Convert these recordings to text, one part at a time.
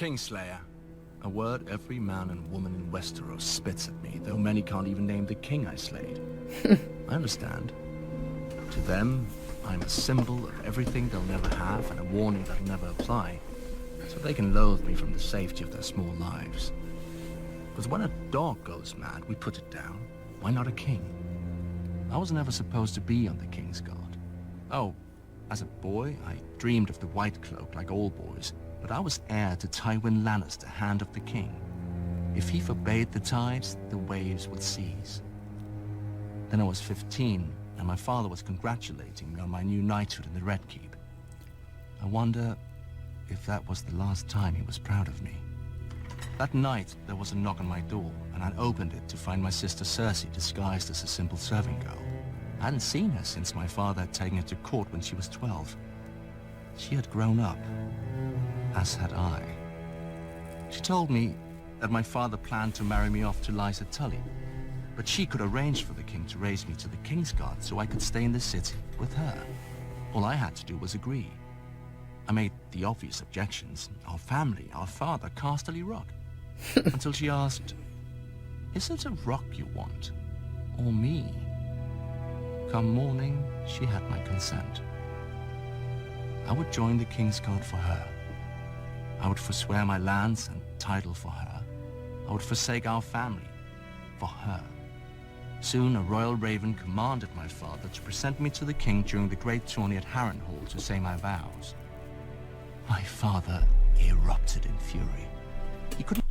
Kingslayer. A word every man and woman in Westeros spits at me, though many can't even name the king I slayed. I understand. To them, I'm a symbol of everything they'll never have and a warning that'll never apply, so they can loathe me from the safety of their small lives. Because when a dog goes mad, we put it down. Why not a king? I was never supposed to be on the King's Guard. Oh, as a boy, I dreamed of the White Cloak like all boys, but I was heir to Tywin Lannister, Hand of the King. If he forbade the tides, the waves would cease. Then I was 15, and my father was congratulating me on my new knighthood in the Red Keep. I wonder if that was the last time he was proud of me. That night, there was a knock on my door, and I opened it to find my sister Cersei disguised as a simple serving girl. I hadn't seen her since my father had taken her to court when she was 12. She had grown up, as had I. She told me that my father planned to marry me off to Lysa Tully, but she could arrange for the king to raise me to the King's Guard so I could stay in the city with her. All I had to do was agree. I made the obvious objections. Our family, our father, Casterly Rock. Until she asked, "Is it a rock you want, or me?" Come morning, she had my consent. I would join the King's Guard for her. I would forswear my lands and title for her. I would forsake our family for her. Soon, a royal raven commanded my father to present me to the king during the great tourney at Harrenhal to say my vows. My father erupted in fury. He couldn't...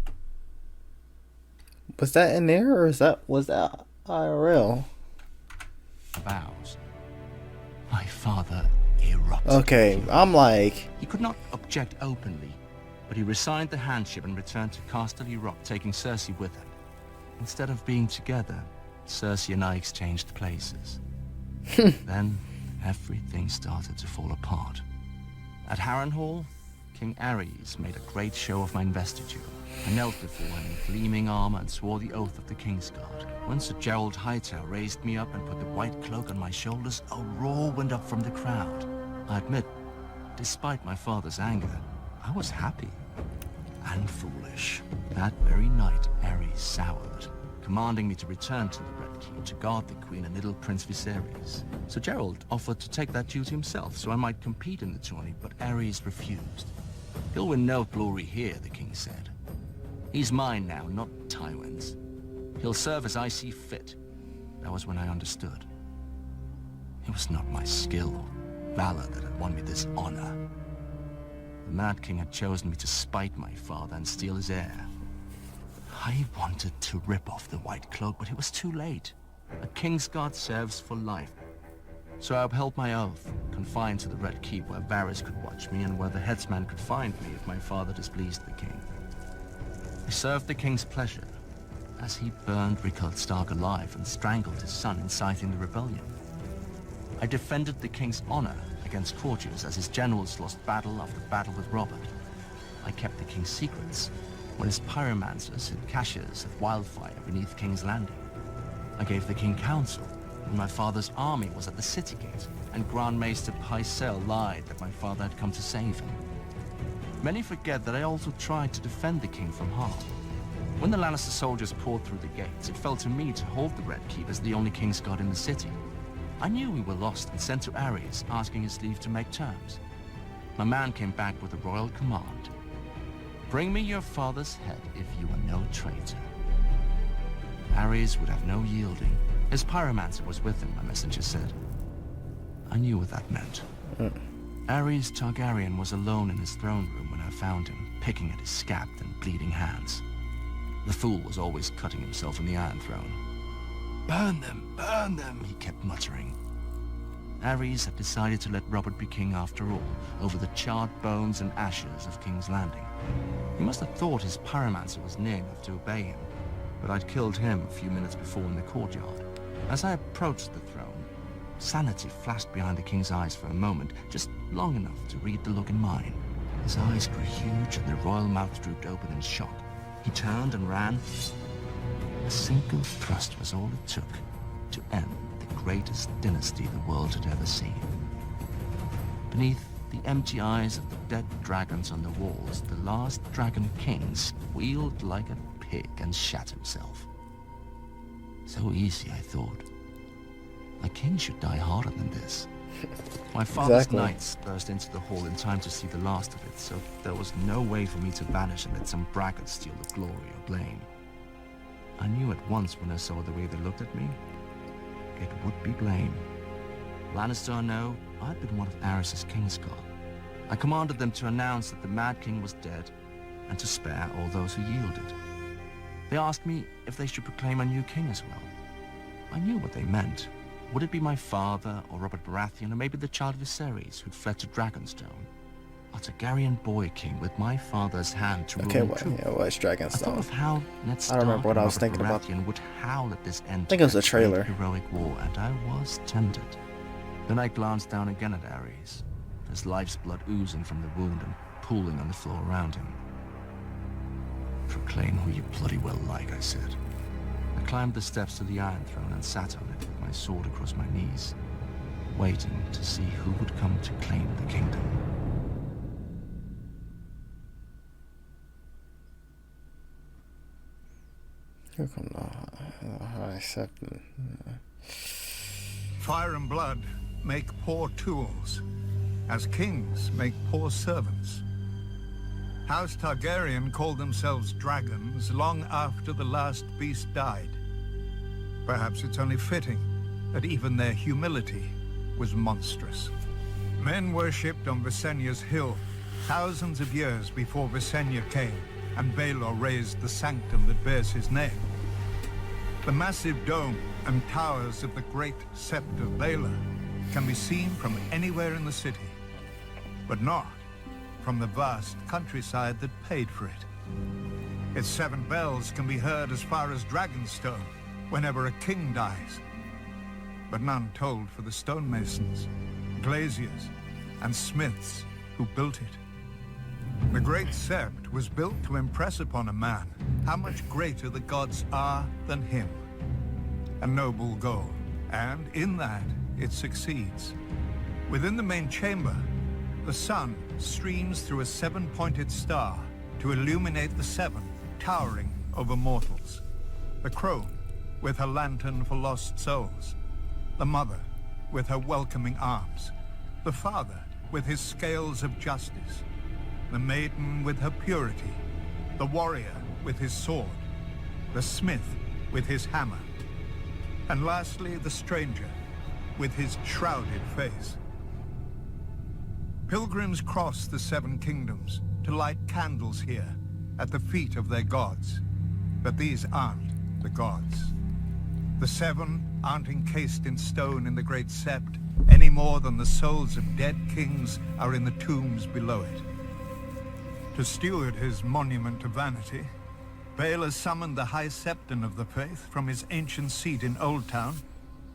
Was that in there, or was that IRL? Vows. My father erupted. Okay, I'm like... He could not object openly, but he resigned the handship and returned to Casterly Rock, taking Cersei with him. Instead of being together, Cersei and I exchanged places. Then, everything started to fall apart. At Harrenhal, King Aerys made a great show of my investiture. I knelt before him in gleaming armor and swore the oath of the King's Guard. When Sir Gerald Hightower raised me up and put the white cloak on my shoulders, a roar went up from the crowd. I admit, despite my father's anger, I was happy and foolish. That very night, Aerys soured, commanding me to return to the Red Keep to guard the Queen and little Prince Viserys. Sir Gerald offered to take that duty himself so I might compete in the tourney, but Aerys refused. He'll win no glory here, the king said. He's mine now, not Tywin's. He'll serve as I see fit. That was when I understood. It was not my skill or valor that had won me this honor. The Mad King had chosen me to spite my father and steal his heir. I wanted to rip off the white cloak, but it was too late. A King's Guard serves for life. So I upheld my oath, confined to the Red Keep where Varys could watch me and where the headsman could find me if my father displeased the king. I served the king's pleasure as he burned Rickard Stark alive and strangled his son, inciting the rebellion. I defended the king's honor against courtiers as his generals lost battle after battle with Robert. I kept the king's secrets when his pyromancers hid caches of wildfire beneath King's Landing. I gave the king counsel when my father's army was at the city gate, and Grand Maester Pycelle lied that my father had come to save him. Many forget that I also tried to defend the king from harm. When the Lannister soldiers poured through the gates, it fell to me to hold the Red Keep as the only King's Guard in the city. I knew we were lost and sent to Aerys, asking his leave to make terms. My man came back with a royal command. Bring me your father's head if you are no traitor. Aerys would have no yielding. His pyromancer was with him, my messenger said. I knew what that meant. Aerys Targaryen was alone in his throne room when I found him, picking at his scabbed and bleeding hands. The fool was always cutting himself in the Iron Throne. Burn them, he kept muttering. Aerys had decided to let Robert be king after all, over the charred bones and ashes of King's Landing. He must have thought his pyromancer was near enough to obey him, but I'd killed him a few minutes before in the courtyard. As I approached the throne, sanity flashed behind the king's eyes for a moment, just long enough to read the look in mine. His eyes grew huge and the royal mouth drooped open in shock. He turned and ran. A single thrust was all it took to end the greatest dynasty the world had ever seen. Beneath the empty eyes of the dead dragons on the walls, the last Dragon King squealed like a pig and shat himself. So easy, I thought. A king should die harder than this. My father's knights burst into the hall in time to see the last of it, so there was no way for me to vanish and let some braggart steal the glory or blame. I knew at once when I saw the way they looked at me, it would be blame. Lannister or no, I'd been one of Aerys' Kingsguard. I commanded them to announce that the Mad King was dead, and to spare all those who yielded. They asked me if they should proclaim a new king as well. I knew what they meant. Would it be my father, or Robert Baratheon, or maybe the child Viserys who'd fled to Dragonstone? A Targaryen boy king with my father's hand to rule the truth. Yeah, what's Dragonstone? I thought of how Ned Stark I don't remember what I was and thinking Robert about. Baratheon would howl at this end. I think it was a trailer. Heroic war, and I was tempted. Then I glanced down again at Aerys, his life's blood oozing from the wound and pooling on the floor around him. Proclaim who you bloody well like, I said. I climbed the steps to the Iron Throne and sat on it with my sword across my knees, waiting to see who would come to claim the kingdom. Here come the High Septon. Fire and blood make poor tools, as kings make poor servants. House Targaryen called themselves dragons long after the last beast died. Perhaps it's only fitting that even their humility was monstrous. Men worshipped on Visenya's hill thousands of years before Visenya came and Baelor raised the sanctum that bears his name. The massive dome and towers of the great Sept of Baelor can be seen from anywhere in the city, but not from the vast countryside that paid for it. Its 7 bells can be heard as far as Dragonstone whenever a king dies, but none tolled for the stonemasons, glaziers, and smiths who built it. The Great Sept was built to impress upon a man how much greater the gods are than him. A noble goal, and in that it succeeds. Within the main chamber, the sun streams through a 7-pointed star to illuminate the 7 towering over mortals. The crone with her lantern for lost souls, the mother with her welcoming arms, the father with his scales of justice, the maiden with her purity, the warrior with his sword, the smith with his hammer, and lastly the stranger with his shrouded face. Pilgrims cross the 7 kingdoms to light candles here at the feet of their gods, but these aren't the gods. The 7 aren't encased in stone in the Great Sept any more than the souls of dead kings are in the tombs below it. To steward his monument to vanity, Baelor summoned the High Septon of the Faith from his ancient seat in Old Town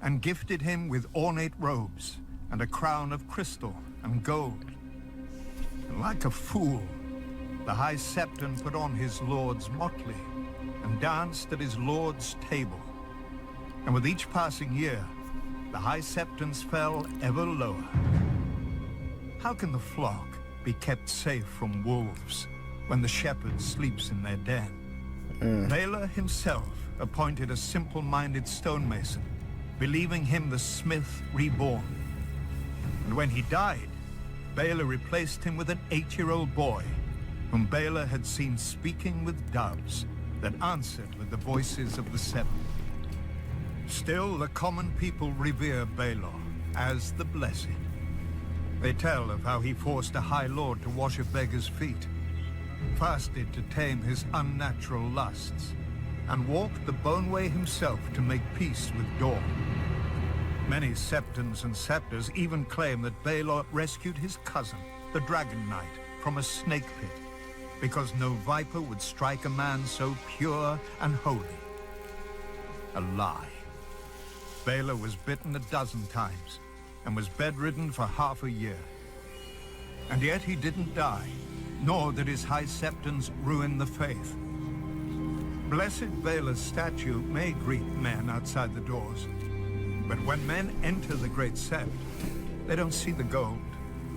and gifted him with ornate robes and a crown of crystal and gold. And like a fool, the High Septon put on his lord's motley and danced at his lord's table. And with each passing year, the High Septons fell ever lower. How can the flock be kept safe from wolves when the shepherd sleeps in their den? Baelor himself appointed a simple-minded stonemason, believing him the smith reborn. And when he died, Baelor replaced him with an 8-year-old boy, whom Baelor had seen speaking with doves that answered with the voices of the 7. Still, the common people revere Baelor as the Blessed. They tell of how he forced a High Lord to wash a beggar's feet, fasted to tame his unnatural lusts, and walked the bone way himself to make peace with Dawn. Many Septons and Scepters even claim that Baelor rescued his cousin, the Dragon Knight, from a snake pit, because no viper would strike a man so pure and holy. A lie. Baelor was bitten 12 times, and was bedridden for half a year. And yet he didn't die, nor did his High Septons ruin the faith. Blessed Baelor's statue may greet men outside the doors, but when men enter the Great Sept, they don't see the gold,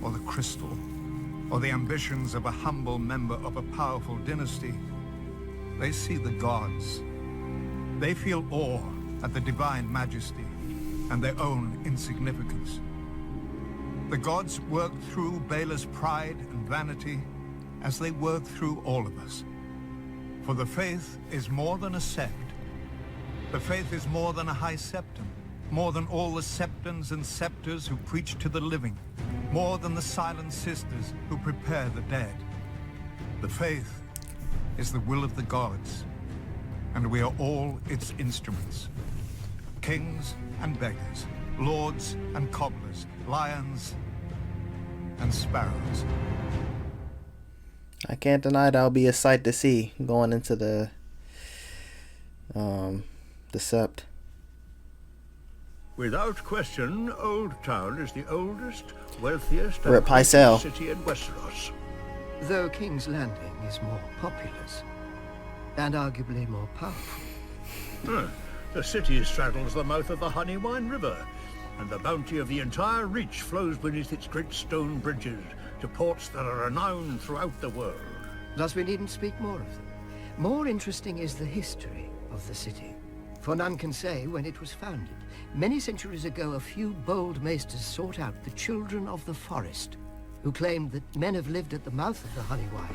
or the crystal, or the ambitions of a humble member of a powerful dynasty. They see the gods. They feel awe at the divine majesty and their own insignificance. The gods work through Baela's pride and vanity as they work through all of us. For the faith is more than a sect. The faith is more than a high septon, more than all the septons and scepters who preach to the living, more than the silent sisters who prepare the dead. The faith is the will of the gods, and we are all its instruments. Kings and beggars, lords and cobblers, lions and sparrows. I can't deny that'll be a sight to see going into the Sept. Without question, Old Town is the oldest, wealthiest, Rip and Pycelle. richest city in Westeros. Though King's Landing is more populous, and arguably more powerful. The city straddles the mouth of the Honeywine River, and the bounty of the entire Reach flows beneath its great stone bridges to ports that are renowned throughout the world. Thus we needn't speak more of them. More interesting is the history of the city. For none can say when it was founded. Many centuries ago, a few bold maesters sought out the children of the forest, who claimed that men have lived at the mouth of the Honeywine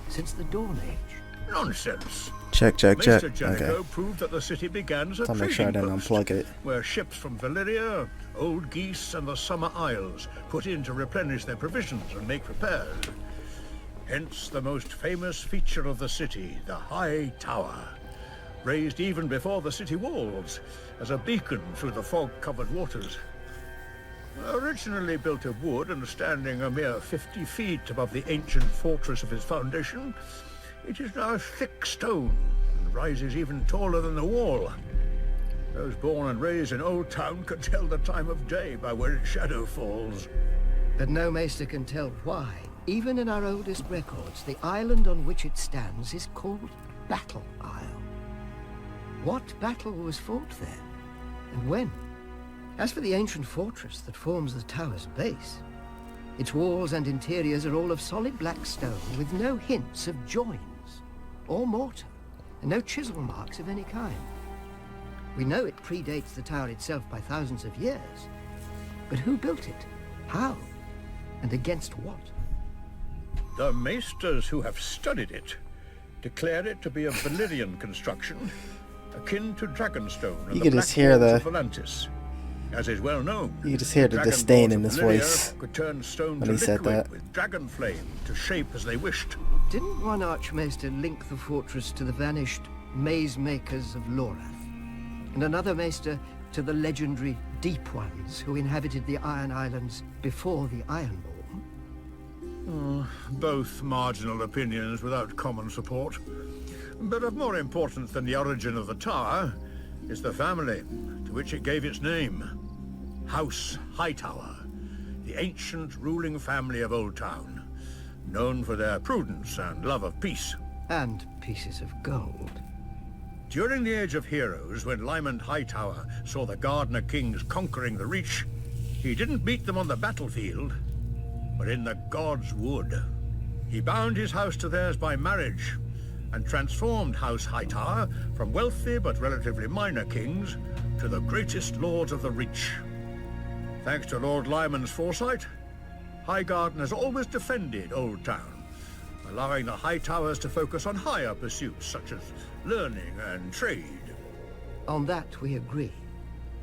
since the Dawn Age. Nonsense. Check. Maester Jericho Okay. proved that the city began as a I'll make sure I trading didn't post, unplug it. where ships from Valyria, Old Geese, and the Summer Isles put in to replenish their provisions and make repairs. Hence the most famous feature of the city, the High Tower, raised even before the city walls, as a beacon through the fog-covered waters. Originally built of wood and standing a mere 50 feet above the ancient fortress of its foundation, it is now thick stone and rises even taller than the wall. Those born and raised in Old Town can tell the time of day by where its shadow falls. But no maester can tell why. Even in our oldest records, the island on which it stands is called Battle Isle. What battle was fought there, and when? As for the ancient fortress that forms the tower's base, its walls and interiors are all of solid black stone with no hints of joins or mortar, and no chisel marks of any kind. We know it predates the tower itself by thousands of years, but who built it? How? And against what? The maesters who have studied it declare it to be of Valyrian construction, akin to Dragonstone and You the can just Black hear Walls the- of Volantis. As is well known, You can just hear the Dragonborns disdain of in his Valyria voice could turn stone when to he said liquid that. with dragon flame to shape as they wished. Didn't one archmaester link the fortress to the vanished maze makers of Lorath, and another maester to the legendary Deep Ones who inhabited the Iron Islands before the Ironborn? Both marginal opinions without common support. But of more importance than the origin of the tower is the family to which it gave its name. House Hightower, the ancient ruling family of Old Town, known for their prudence and love of peace. And pieces of gold. During the Age of Heroes, when Lymond Hightower saw the Gardener Kings conquering the Reach, he didn't beat them on the battlefield, but in the God's Wood. He bound his house to theirs by marriage, and transformed House Hightower from wealthy but relatively minor kings to the greatest lords of the Reach. Thanks to Lord Lymond's foresight, Highgarden has always defended Old Town, allowing the Hightowers to focus on higher pursuits such as learning and trade. On that we agree.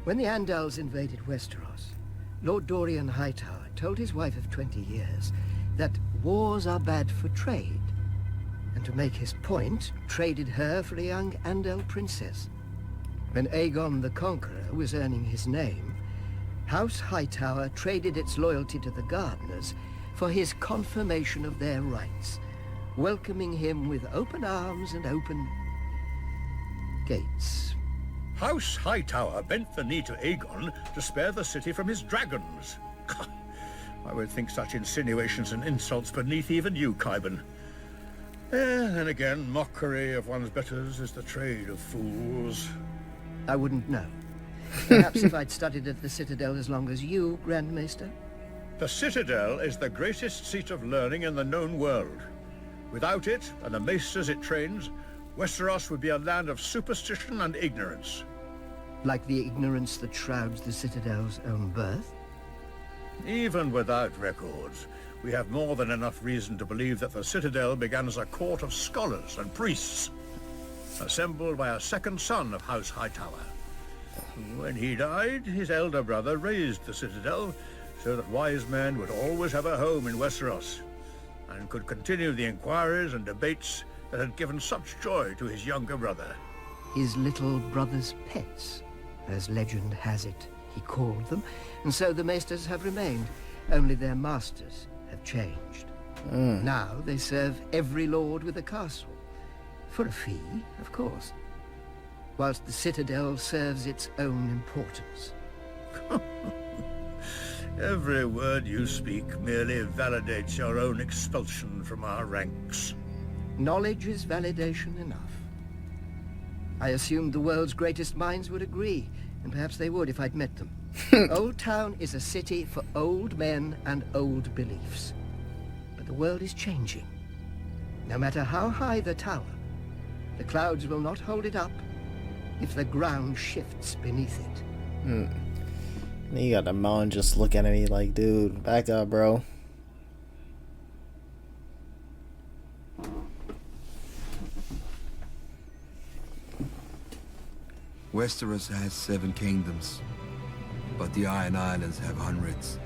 When the Andals invaded Westeros, Lord Dorian Hightower told his wife of 20 years that wars are bad for trade, and to make his point, traded her for a young Andal princess. When Aegon the Conqueror was earning his name, House Hightower traded its loyalty to the Gardeners for his confirmation of their rights, welcoming him with open arms and open gates. House Hightower bent the knee to Aegon to spare the city from his dragons. I would think such insinuations and insults beneath even you, Qyburn. Then again, mockery of one's betters is the trade of fools. I wouldn't know. Perhaps if I'd studied at the Citadel as long as you, Grand Maester. The Citadel is the greatest seat of learning in the known world. Without it, and the maesters it trains, Westeros would be a land of superstition and ignorance. Like the ignorance that shrouds the Citadel's own birth? Even without records, we have more than enough reason to believe that the Citadel began as a court of scholars and priests, assembled by a second son of House Hightower. When he died, his elder brother raised the Citadel so that wise men would always have a home in Westeros, and could continue the inquiries and debates that had given such joy to his younger brother. His little brother's pets, as legend has it, he called them, and so the maesters have remained, only their masters have changed. Now they serve every lord with a castle, for a fee, of course, whilst the Citadel serves its own importance. Every word you speak merely validates your own expulsion from our ranks. Knowledge is validation enough. I assumed the world's greatest minds would agree, and perhaps they would if I'd met them. Old Town is a city for old men and old beliefs. But the world is changing. No matter how high the tower, the clouds will not hold it up if the ground shifts beneath it. You got the mountain just looking at me like, dude, back up, bro. Westeros has 7 kingdoms, but the Iron Islands have hundreds.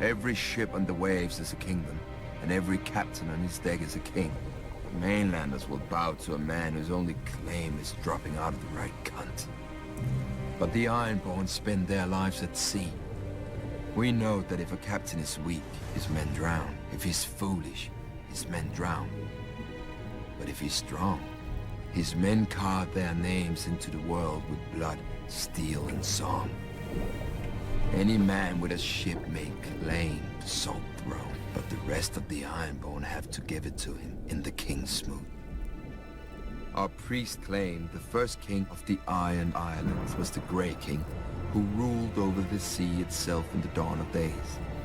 Every ship on the waves is a kingdom, and every captain on his deck is a king. Mainlanders will bow to a man whose only claim is dropping out of the right cunt. But the Ironborn spend their lives at sea. We know that if a captain is weak, his men drown. If he's foolish, his men drown. But if he's strong, his men carve their names into the world with blood, steel, and song. Any man with a ship may claim the Salt Throne, but the rest of the Ironborn have to give it to him in the Kingsmoot. Our priest claimed the first king of the Iron Islands was the Grey King, who ruled over the sea itself in the dawn of days.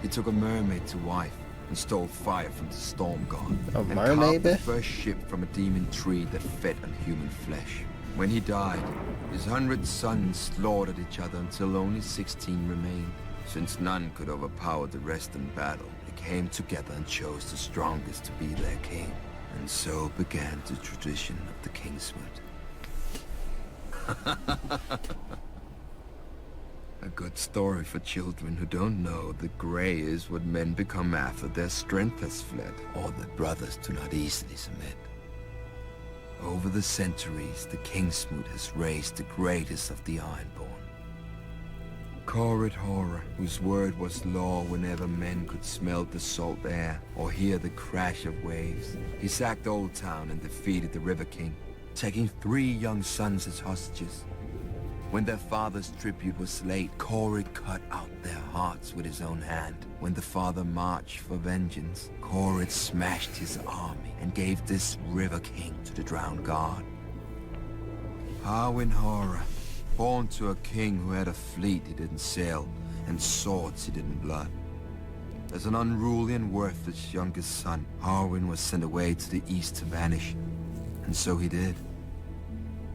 He took a mermaid to wife and stole fire from the storm god, A and mermaid, carved the eh? first ship from a demon tree that fed on human flesh. When he died, his 100 sons slaughtered each other until only 16 remained. Since none could overpower the rest in battle, they came together and chose the strongest to be their king. And so began the tradition of the Kingsmoot. A good story for children who don't know that grey is what men become after their strength has fled, or that brothers do not easily submit. Over the centuries, the Kingsmoot has raised the greatest of the Ironborn. Corrid Horror, whose word was law whenever men could smell the salt air or hear the crash of waves. He sacked Old Town and defeated the River King, taking 3 young sons as hostages. When their father's tribute was laid, Corrid cut out their hearts with his own hand. When the father marched for vengeance, Corrid smashed his army and gave this River King to the drowned god. Harwin Horror, born to a king who had a fleet he didn't sail and swords he didn't blood. As an unruly and worthless youngest son, Harwin was sent away to the east to vanish, and so he did.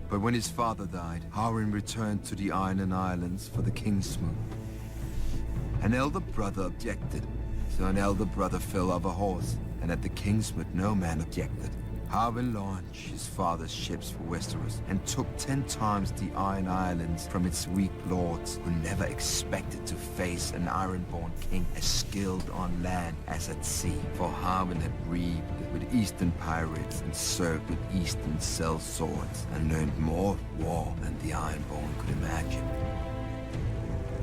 But when his father died, Harwin returned to the Iron Islands for the Kingsmoot. An elder brother objected, so an elder brother fell off a horse, and at the Kingsmoot no man objected. Harwin launched his father's ships for Westeros and took 10 times the Iron Islands from its weak lords, who never expected to face an Ironborn king as skilled on land as at sea. For Harwin had reaved with Eastern pirates and served with Eastern sellswords and learned more of war than the Ironborn could imagine.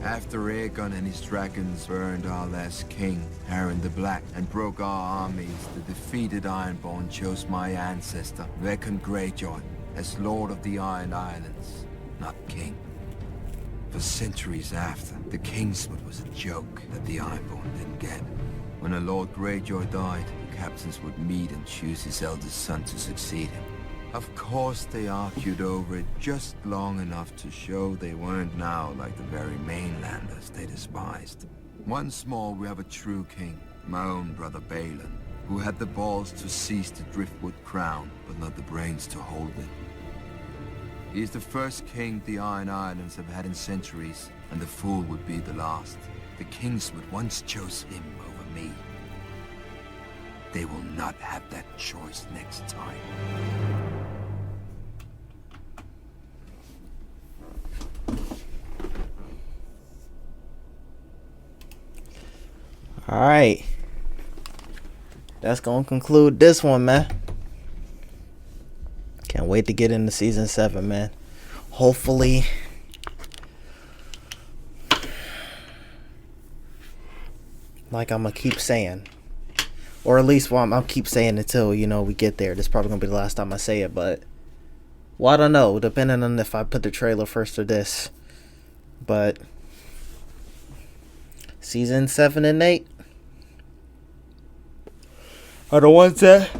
After Aegon and his dragons burned our last king, Harren the Black, and broke our armies, the defeated Ironborn chose my ancestor, Rickon Greyjoy, as Lord of the Iron Islands, not king. For centuries after, the Kingsmoot was a joke that the Ironborn didn't get. When a Lord Greyjoy died, the captains would meet and choose his eldest son to succeed him. Of course, they argued over it just long enough to show they weren't now like the very mainlanders they despised. Once more we have a true king, my own brother Balin, who had the balls to seize the driftwood crown, but not the brains to hold it. He is the first king the Iron Islands have had in centuries, and the fool would be the last. The Kingswood once chose him over me. They will not have that choice next time. Alright. That's gonna conclude this one, man. Can't wait to get into season 7, man. Hopefully, like I'm gonna keep saying, or at least I'll keep saying until, you know, we get there. This is probably gonna be the last time I say it, but well, I don't know, depending on if I put the trailer first or this. But season 7 and 8 are the ones that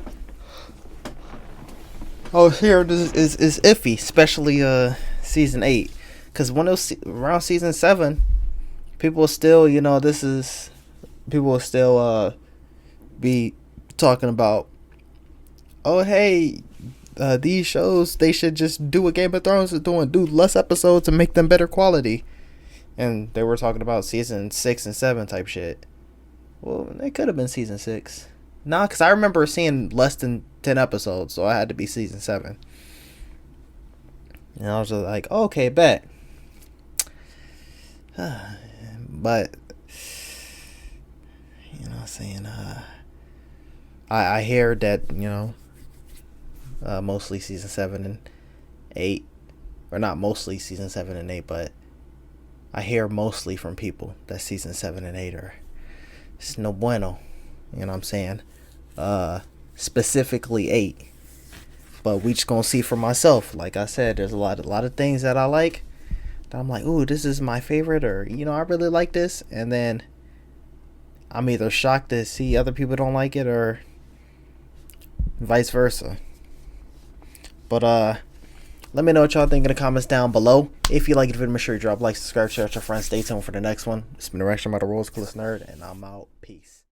here is iffy, especially season 8, because when it was around season 7, people still, you know, people will still be talking about, oh hey, these shows, they should just do what Game of Thrones is doing, do less episodes and make them better quality. And they were talking about season 6 and 7 type shit. Well, they could have been season 6. Nah, because I remember seeing less than 10 episodes, so I had to be season 7. And I was just like, oh, okay, bet. But, you know what I'm saying? I hear that, you know, mostly season 7 and 8. Or not mostly season 7 and 8, but I hear mostly from people that season 7 and 8 are it's no bueno. You know what I'm saying? Specifically 8. But we just gonna see for myself. Like I said, there's a lot of things that I like that I'm like, ooh, this is my favorite, or you know, I really like this, and then I'm either shocked to see other people don't like it or vice versa. But let me know what y'all think in the comments down below. If you like the video, make sure you drop a like, subscribe, share with your friends. Stay tuned for the next one. It's been Direction by the World's Coolest Nerd, and I'm out. Peace.